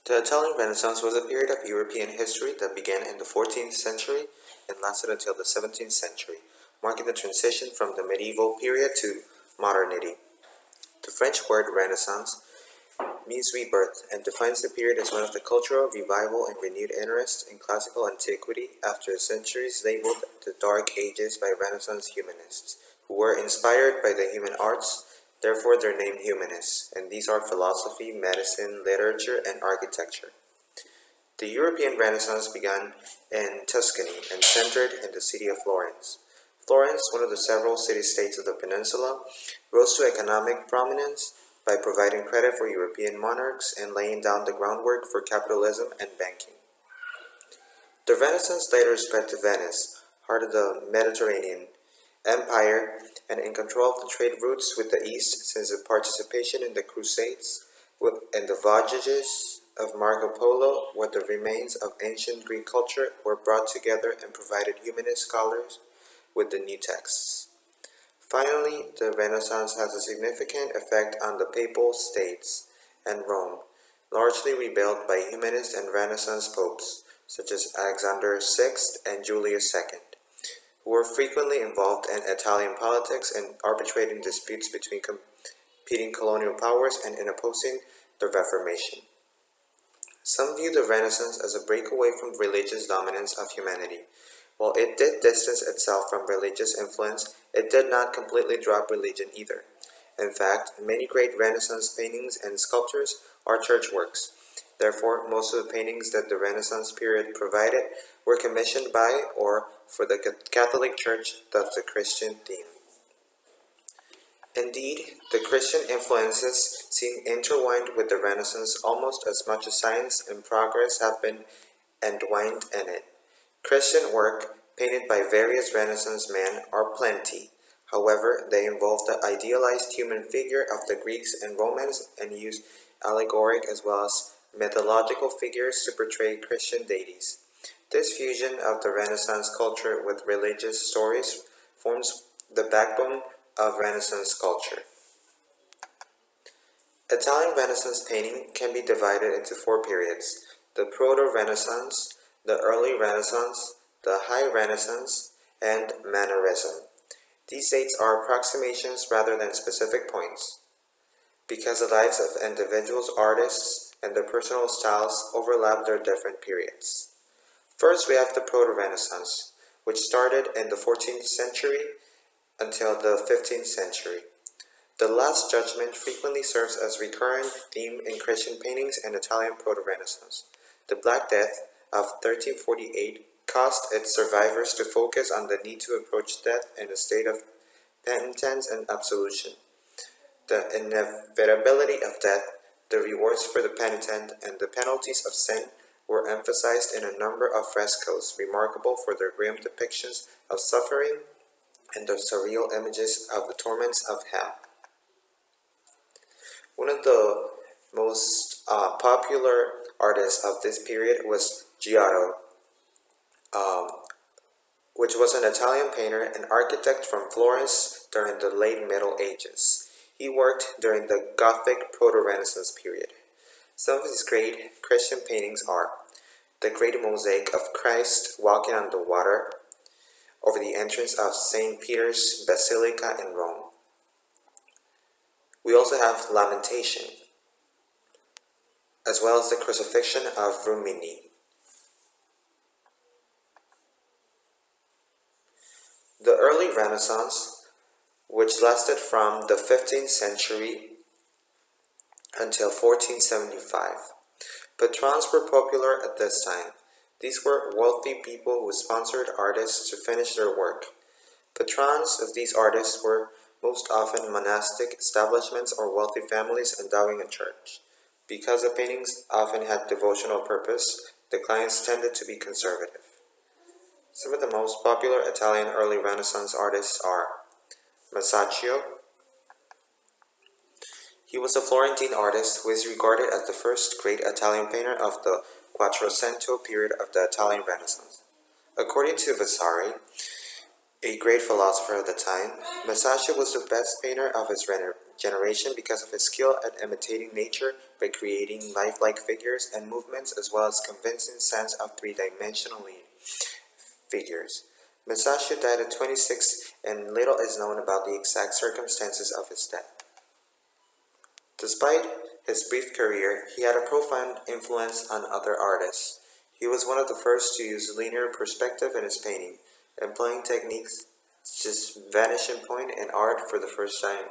The Italian Renaissance was a period of European history that began in the 14th century and lasted until the 17th century, marking the transition from the medieval period to modernity. The French word Renaissance means rebirth and defines the period as one of the cultural revival and renewed interest in classical antiquity after centuries labeled the Dark Ages by Renaissance humanists, who were inspired by the human arts, therefore their name humanists, and these are philosophy, medicine, literature, and architecture. The European Renaissance began in Tuscany and centered in the city of Florence. Florence, one of the several city-states of the peninsula, rose to economic prominence by providing credit for European monarchs and laying down the groundwork for capitalism and banking. The Renaissance later spread to Venice, heart of the Mediterranean Empire, and in control of the trade routes with the East since the participation in the Crusades and the voyages of Marco Polo, where the remains of ancient Greek culture were brought together and provided humanist scholars with the new texts. Finally, the Renaissance has a significant effect on the Papal States and Rome, largely rebuilt by humanist and Renaissance popes such as Alexander VI and Julius II, who were frequently involved in Italian politics and arbitrating disputes between competing colonial powers and in opposing the Reformation. Some view the Renaissance as a breakaway from religious dominance of humanity. While it did distance itself from religious influence, it did not completely drop religion either. In fact, many great Renaissance paintings and sculptures are church works. Therefore, most of the paintings that the Renaissance period provided were commissioned by or for the Catholic Church, thus the Christian theme. Indeed, the Christian influences seem intertwined with the Renaissance almost as much as science and progress have been entwined in it. Christian work, painted by various Renaissance men, are plenty. However, they involve the idealized human figure of the Greeks and Romans and use allegoric as well as mythological figures to portray Christian deities. This fusion of the Renaissance culture with religious stories forms the backbone of Renaissance culture. Italian Renaissance painting can be divided into four periods: the Proto-Renaissance, the Early Renaissance, the High Renaissance, and Mannerism. These dates are approximations rather than specific points, because the lives of individuals, artists, and their personal styles overlap their different periods. First, we have the Proto-Renaissance, which started in the 14th century until the 15th century. The Last Judgment frequently serves as a recurring theme in Christian paintings and Italian Proto-Renaissance. The Black Death of 1348 caused its survivors to focus on the need to approach death in a state of penitence and absolution. The inevitability of death, the rewards for the penitent, and the penalties of sin were emphasized in a number of frescoes, remarkable for their grim depictions of suffering and the surreal images of the torments of hell. One of the most popular artists of this period was Giotto, which was an Italian painter and architect from Florence during the late Middle Ages. He worked during the Gothic Proto-Renaissance period. Some of his great Christian paintings are the Great Mosaic of Christ walking on the water over the entrance of St. Peter's Basilica in Rome. We also have Lamentation, as well as the Crucifixion of Rimini. The early Renaissance, which lasted from the 15th century until 1475. Patrons were popular at this time. These were wealthy people who sponsored artists to finish their work. Patrons of these artists were most often monastic establishments or wealthy families endowing a church. Because the paintings often had devotional purpose, the clients tended to be conservative. Some of the most popular Italian early Renaissance artists are Masaccio. He was a Florentine artist who is regarded as the first great Italian painter of the Quattrocento period of the Italian Renaissance. According to Vasari, a great philosopher of the time, Masaccio was the best painter of his generation because of his skill at imitating nature by creating lifelike figures and movements as well as convincing sense of three-dimensional figures. Masaccio died at 26 and little is known about the exact circumstances of his death. Despite his brief career, he had a profound influence on other artists. He was one of the first to use linear perspective in his painting, employing techniques such as vanishing point in art for the first time.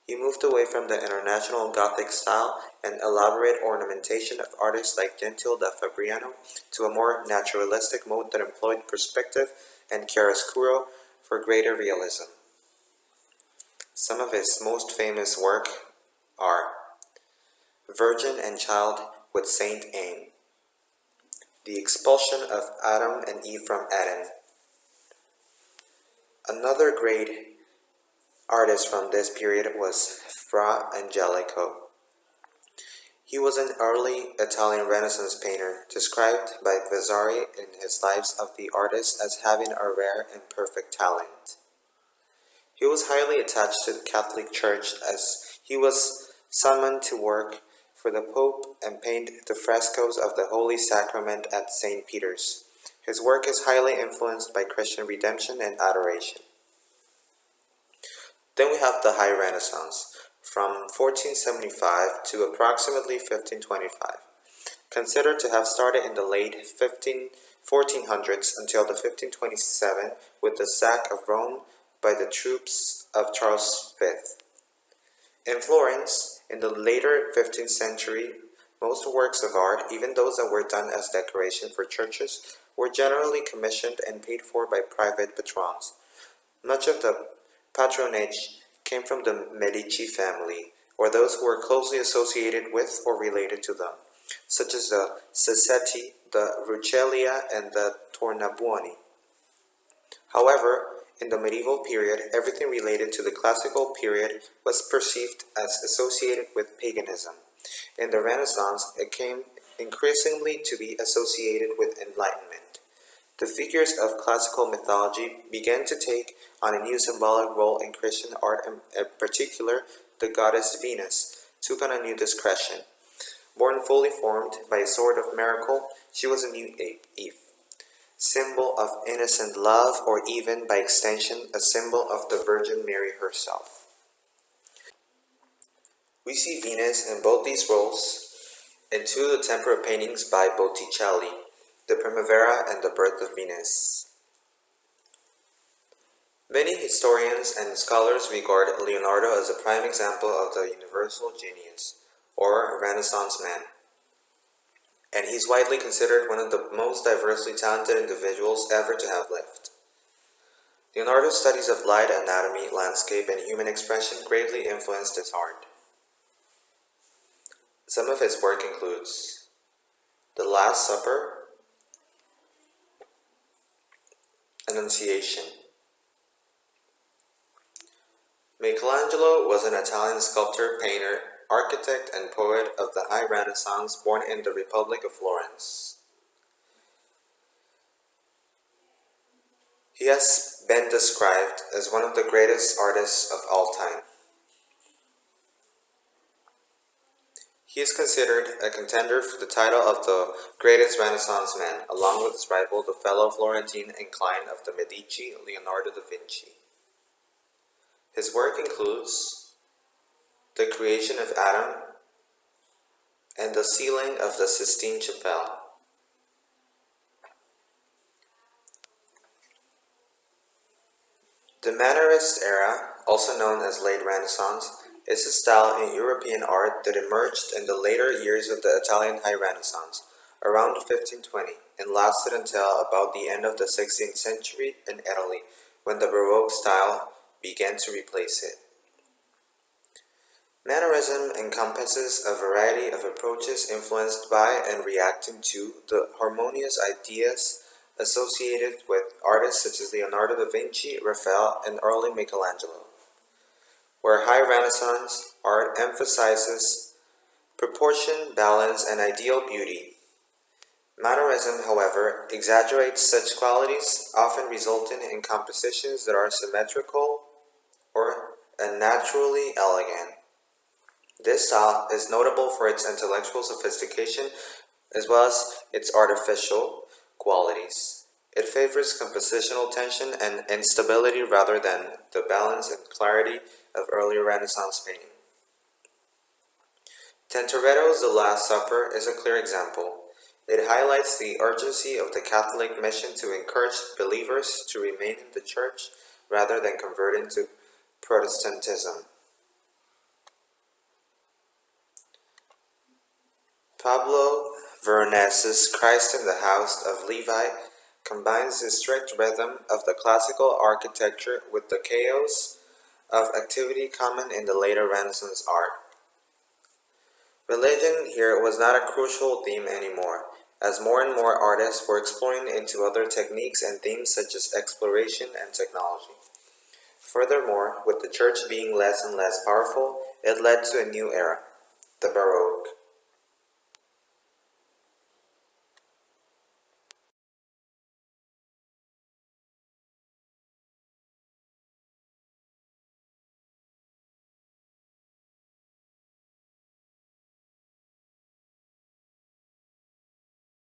He moved away from the international Gothic style and elaborate ornamentation of artists like Gentile da Fabriano to a more naturalistic mode that employed perspective and chiaroscuro for greater realism. Some of his most famous work are Virgin and Child with Saint Anne, The Expulsion of Adam and Eve from Eden. Another great artist from this period was Fra Angelico. He was an early Italian Renaissance painter, described by Vasari in his Lives of the Artists as having a rare and perfect talent. He was highly attached to the Catholic Church as he was summoned to work for the Pope and paint the frescoes of the Holy Sacrament at St. Peter's. His work is highly influenced by Christian redemption and adoration. Then we have the High Renaissance, from 1475 to approximately 1525, considered to have started in the late 1400s until the 1527 with the sack of Rome by the troops of Charles V. In Florence, in the later 15th century, most works of art, even those that were done as decoration for churches, were generally commissioned and paid for by private patrons. Much of the patronage came from the Medici family, or those who were closely associated with or related to them, such as the Sassetti, the Rucellai, and the Tornabuoni. However, in the medieval period, everything related to the classical period was perceived as associated with paganism. In the Renaissance, it came increasingly to be associated with enlightenment. The figures of classical mythology began to take on a new symbolic role in Christian art, and in particular, the goddess Venus took on a new discretion. Born fully formed by a sort of miracle, she was a new Eve, symbol of innocent love, or even, by extension, a symbol of the Virgin Mary herself. We see Venus in both these roles in two of the tempera paintings by Botticelli, The Primavera and The Birth of Venus. Many historians and scholars regard Leonardo as a prime example of the universal genius, or Renaissance man, and he's widely considered one of the most diversely talented individuals ever to have lived. Leonardo's studies of light, anatomy, landscape, and human expression greatly influenced his art. Some of his work includes The Last Supper, Annunciation. Michelangelo was an Italian sculptor, painter, architect, and poet of the High Renaissance, born in the Republic of Florence. He has been described as one of the greatest artists of all time. He is considered a contender for the title of the greatest Renaissance man, along with his rival, the fellow Florentine incline of the Medici, Leonardo da Vinci. His work includes The Creation of Adam and the Ceiling of the Sistine Chapel. The Mannerist era, also known as Late Renaissance, is a style in European art that emerged in the later years of the Italian High Renaissance, around 1520, and lasted until about the end of the 16th century in Italy, when the Baroque style began to replace it. Mannerism encompasses a variety of approaches influenced by and reacting to the harmonious ideas associated with artists such as Leonardo da Vinci, Raphael, and early Michelangelo. Where High Renaissance art emphasizes proportion, balance, and ideal beauty, Mannerism, however, exaggerates such qualities, often resulting in compositions that are symmetrical or unnaturally elegant. This style is notable for its intellectual sophistication as well as its artificial qualities. It favors compositional tension and instability rather than the balance and clarity of early Renaissance painting. Tintoretto's The Last Supper is a clear example. It highlights the urgency of the Catholic mission to encourage believers to remain in the Church rather than convert into Protestantism. Pablo Veronese's Christ in the House of Levi combines the strict rhythm of the classical architecture with the chaos of activity common in the later Renaissance art. Religion here was not a crucial theme anymore, as more and more artists were exploring into other techniques and themes such as exploration and technology. Furthermore, with the church being less and less powerful, it led to a new era,